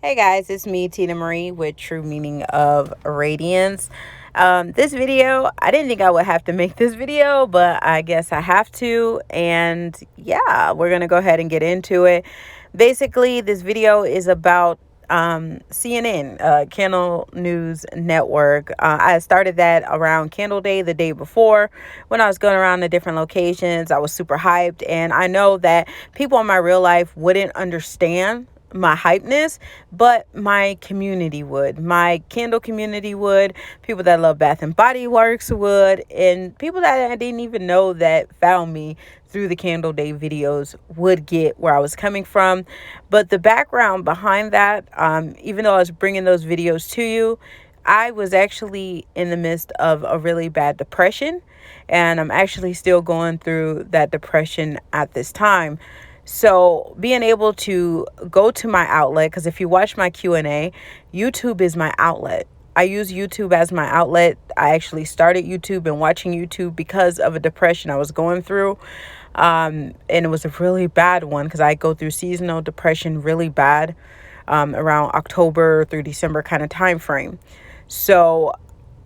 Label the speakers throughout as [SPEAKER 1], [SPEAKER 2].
[SPEAKER 1] Hey guys, it's me, Tina Marie, with True Meaning of Radiance. This video, I didn't think I would have to make this video, but I guess I have to. And yeah, we're going to go ahead and get into it. Basically, this video is about CNN, Candle News Network. I started that around Candle Day, the day before, when I was going around the different locations. I was super hyped, and I know that people in my real life wouldn't understand my hypeness, but my community would. My candle community would. People that love Bath and Body Works would, and people that I didn't even know that found me through the Candle Day videos would get where I was coming from. But the background behind that, even though I was bringing those videos to you, I was actually in the midst of a really bad depression, and I'm actually still going through that depression at this time. So being able to go to my outlet, because if you watch my Q&A, YouTube is my outlet. I use YouTube as my outlet. I actually started YouTube and watching YouTube because of a depression I was going through. And it was a really bad one because I go through seasonal depression really bad around October through December kind of time frame. So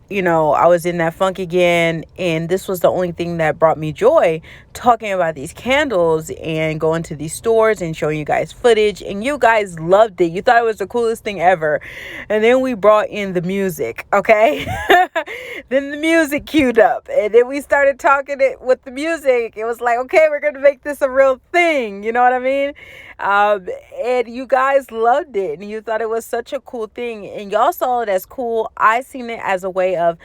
[SPEAKER 1] I was in that funk again, and this was the only thing that brought me joy, talking about these candles and going to these stores and showing you guys footage, and you guys loved it. You thought it was the coolest thing ever. And then we brought in the music, okay? Then the music queued up, and then we started talking it with the music. It was like, okay, we're gonna make this a real thing, you know what I mean? And you guys loved it, and you thought it was such a cool thing, and y'all saw it as cool. I seen it as a way of,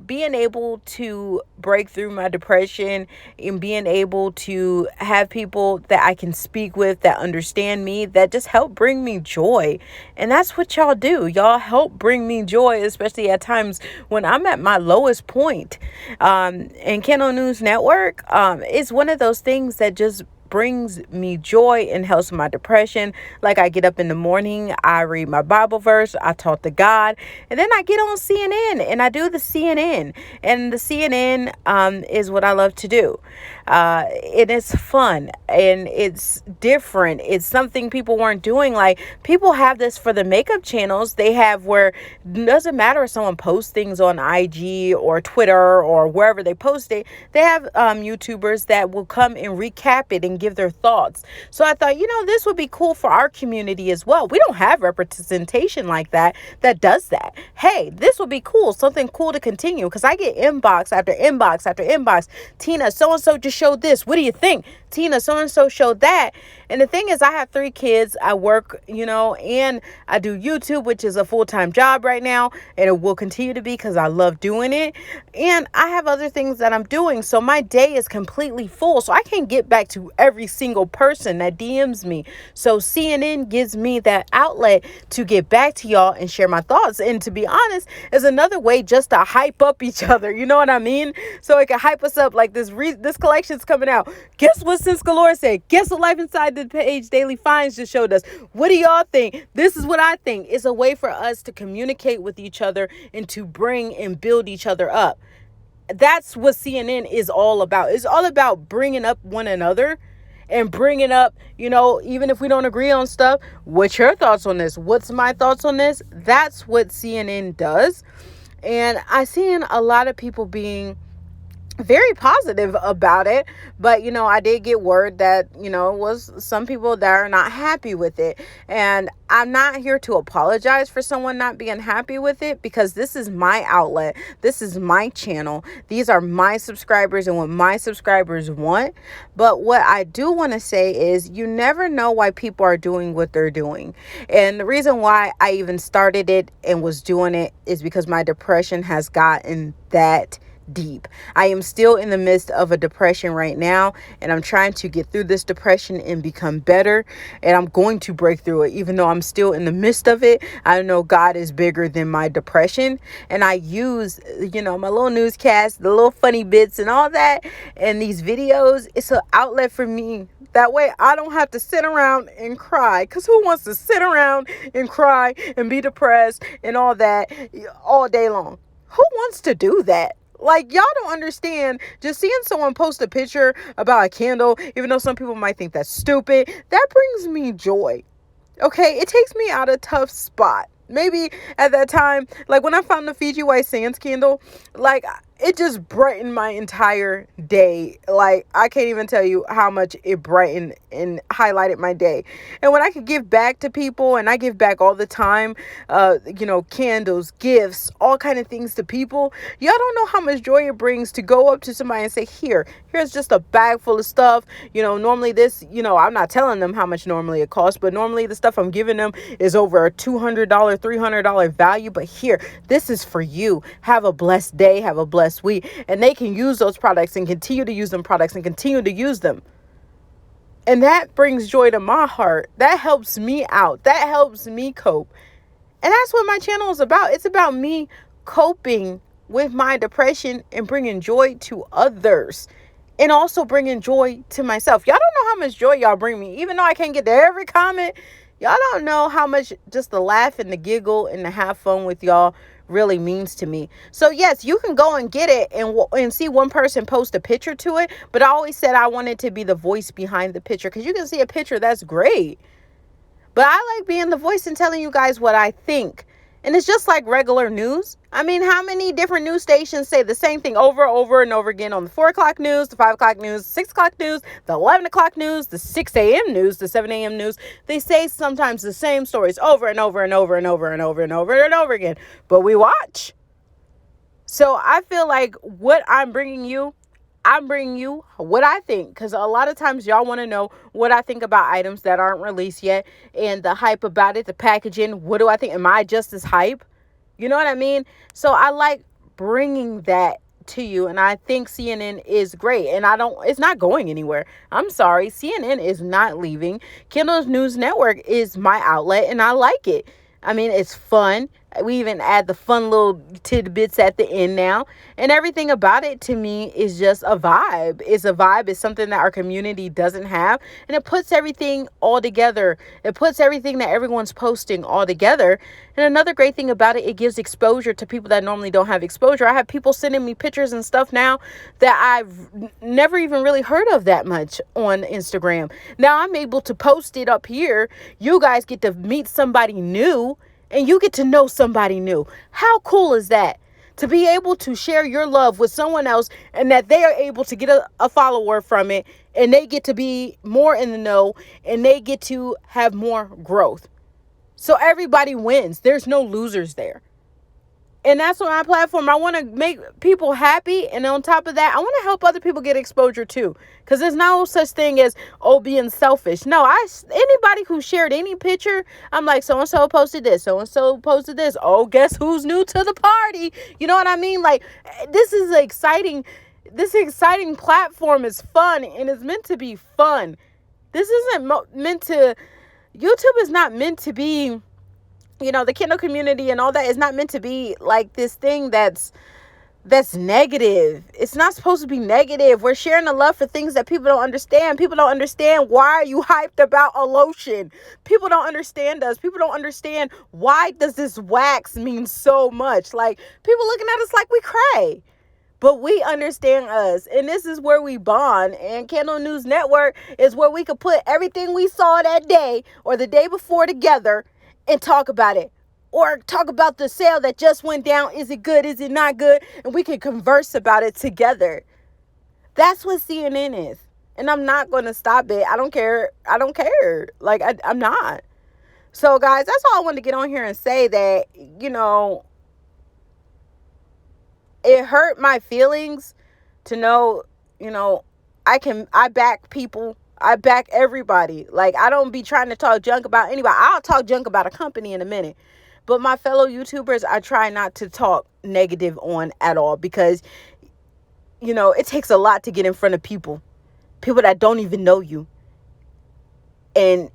[SPEAKER 1] being able to break through my depression and being able to have people that I can speak with that understand me, that just help bring me joy. And that's what y'all do. Y'all help bring me joy, especially at times when I'm at my lowest point. And Candle News Network is one of those things that just brings me joy and helps my depression. Like, I get up in the morning, I read my Bible verse, I talk to God, and then I get on CNN and I do the CNN. And the CNN is what I love to do. It is fun and it's different. It's something people weren't doing. Like, people have this for the makeup channels. They have where it doesn't matter if someone posts things on IG or Twitter or wherever they post it. They have YouTubers that will come and recap it and give their thoughts. So I thought, this would be cool for our community as well. We don't have representation like that does that. Hey, this would be cool. Something cool to continue, because I get inbox after inbox after inbox. Tina, so-and-so just showed this. What do you think? Tina, so-and-so showed that. And the thing is, I have 3 kids. I work, and I do YouTube, which is a full-time job right now. And it will continue to be because I love doing it. And I have other things that I'm doing. So my day is completely full. So I can't get back to every single person that DMs me. So CNN gives me that outlet to get back to y'all and share my thoughts. And to be honest, is another way just to hype up each other. You know what I mean? So it can hype us up, like this collection's coming out. Guess what Sense Galore said? Guess what Life Inside the Page Daily Finds just showed us? What do y'all think? This is what I think. It's a way for us to communicate with each other and to bring and build each other up. That's what CNN is all about. It's all about bringing up one another and bringing up, even if we don't agree on stuff, what's your thoughts on this? What's my thoughts on this? That's what CNN does. And I seen a lot of people being very positive about it, but I did get word that it was some people that are not happy with it, and I'm not here to apologize for someone not being happy with it, because this is my outlet, this is my channel, these are my subscribers and what my subscribers want. But what I do want to say is, you never know why people are doing what they're doing. And the reason why I even started it and was doing it is because my depression has gotten that deep. I am still in the midst of a depression right now, and I'm trying to get through this depression and become better, and I'm going to break through it. Even though I'm still in the midst of it, I know God is bigger than my depression, and I use my little newscast, the little funny bits and all that, and these videos. It's an outlet for me. That way I don't have to sit around and cry, because who wants to sit around and cry and be depressed and all that all day long? Who wants to do that? Like, y'all don't understand. Just seeing someone post a picture about a candle, even though some people might think that's stupid, that brings me joy. Okay, it takes me out a tough spot. Maybe at that time, like when I found the Fiji White Sands candle, like it just brightened my entire day. Like I can't even tell you how much it brightened and highlighted my day. And when I could give back to people, and I give back all the time, candles, gifts, all kind of things to people. Y'all don't know how much joy it brings to go up to somebody and say, here's just a bag full of stuff. Normally this, I'm not telling them how much normally it costs, but normally the stuff I'm giving them is over a $200, $300 value. But here, this is for you. Have a blessed day. Have a blessed week. And they can use those products and continue to use them products and continue to use them. And that brings joy to my heart. That helps me out. That helps me cope. And that's what my channel is about. It's about me coping with my depression and bringing joy to others. And also bringing joy to myself. Y'all don't know how much joy y'all bring me. Even though I can't get to every comment, y'all don't know how much just the laugh and the giggle and the have fun with y'all really means to me. So yes, you can go and get it and see one person post a picture to it. But I always said I wanted to be the voice behind the picture. Because you can see a picture, that's great. But I like being the voice and telling you guys what I think. And it's just like regular news. I mean, how many different news stations say the same thing over and over again on the 4 o'clock news, the 5 o'clock news, 6 o'clock news, the 11 o'clock news, the 6 a.m. news, the 7 a.m. news. They say sometimes the same stories over and over and over and over and over and over and over again. But we watch. So I feel like what I'm bringing you what I think, because a lot of times y'all want to know what I think about items that aren't released yet and the hype about it, the packaging. What do I think? Am I just as hype? You know what I mean? So I like bringing that to you, and I think CNN is great, and it's not going anywhere. I'm sorry, CNN is not leaving. Kendall's News Network is my outlet, and I like it. I mean, it's fun. We even add the fun little tidbits at the end now. And everything about it to me is just a vibe. It's a vibe. It's something that our community doesn't have. And it puts everything all together. It puts everything that everyone's posting all together. And another great thing about it, it gives exposure to people that normally don't have exposure. I have people sending me pictures and stuff now that I've never even really heard of that much on Instagram. Now I'm able to post it up here. You guys get to meet somebody new. And you get to know somebody new. How cool is that? To be able to share your love with someone else and that they are able to get a follower from it and they get to be more in the know and they get to have more growth. So everybody wins. There's no losers there. And that's on my platform. I want to make people happy. And on top of that, I want to help other people get exposure too. Because there's no such thing as, being selfish. No, anybody who shared any picture, I'm like, so-and-so posted this. So-and-so posted this. Oh, guess who's new to the party? You know what I mean? Like, this exciting platform is fun. And it's meant to be fun. This isn't YouTube is not meant to be, the Kindle community and all that is not meant to be like this thing that's negative. It's not supposed to be negative. We're sharing the love for things that people don't understand. People don't understand why are you hyped about a lotion. People don't understand us. People don't understand why does this wax mean so much. Like, people looking at us like we cray. But we understand us. And this is where we bond. And Kindle News Network is where we could put everything we saw that day or the day before together and talk about it. Or talk about the sale that just went down. Is it good? Is it not good? And we can converse about it together. That's what CNN is. And I'm not going to stop it. I don't care. Like, I'm not. So, guys, that's all I wanted to get on here and say that, it hurt my feelings to know, I back people. I back everybody. Like, I don't be trying to talk junk about anybody. I'll talk junk about a company in a minute. But my fellow YouTubers, I try not to talk negative on at all because, it takes a lot to get in front of people that don't even know you and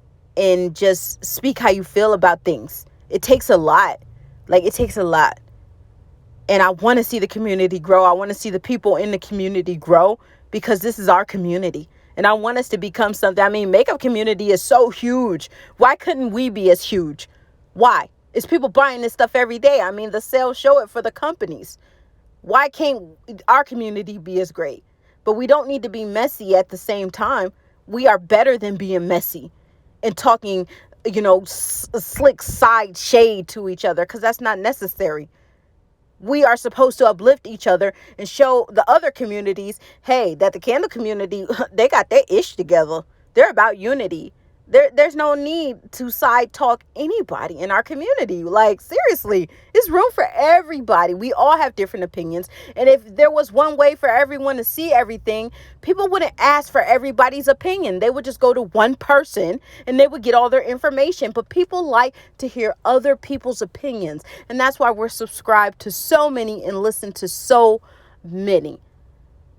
[SPEAKER 1] just speak how you feel about things. It takes a lot. Like, it takes a lot. And I want to see the community grow. I want to see the people in the community grow because this is our community. And I want us to become something. I mean, makeup community is so huge. Why couldn't we be as huge? Why? It's people buying this stuff every day. I mean, the sales show it for the companies. Why can't our community be as great? But we don't need to be messy at the same time. We are better than being messy and talking slick side shade to each other, because that's not necessary. We are supposed to uplift each other and show the other communities, hey, that the candle community, they got their ish together. They're about unity. There's no need to side talk anybody in our community. Like, seriously, there's room for everybody. We all have different opinions. And if there was one way for everyone to see everything, people wouldn't ask for everybody's opinion. They would just go to one person and they would get all their information. But people like to hear other people's opinions. And that's why we're subscribed to so many and listen to so many.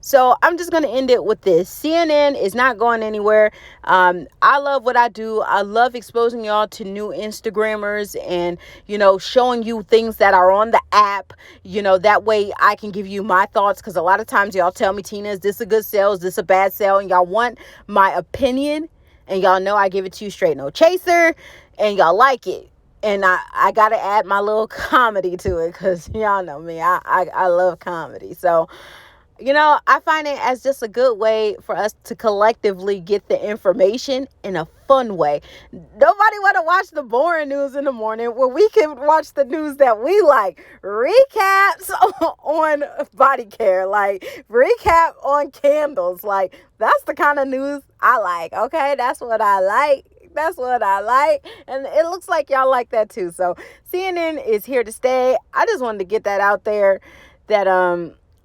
[SPEAKER 1] So I'm just going to end it with this. CNN is not going anywhere. I love what I do. I love exposing y'all to new Instagrammers and, showing you things that are on the app. That way I can give you my thoughts, because a lot of times y'all tell me, Tina, is this a good sale? Is this a bad sale? And y'all want my opinion. And y'all know I give it to you straight, no chaser. And y'all like it. And I got to add my little comedy to it, because y'all know me. I love comedy. So, I find it as just a good way for us to collectively get the information in a fun way. Nobody want to watch the boring news in the morning when we can watch the news that we like. Recaps on body care, like recap on candles. Like, that's the kind of news I like. Okay, that's what I like. That's what I like. And it looks like y'all like that too. So CNN is here to stay. I just wanted to get that out there, that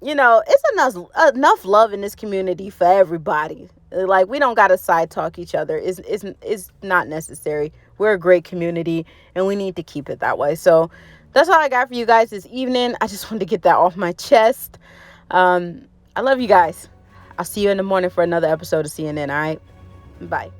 [SPEAKER 1] it's enough love in this community for everybody. Like, we don't gotta side talk each other. It's not necessary. We're a great community and we need to keep it that way. So that's all I got for you guys this evening. I just wanted to get that off my chest. I love you guys. I'll see you in the morning for another episode of CNN. All right, bye.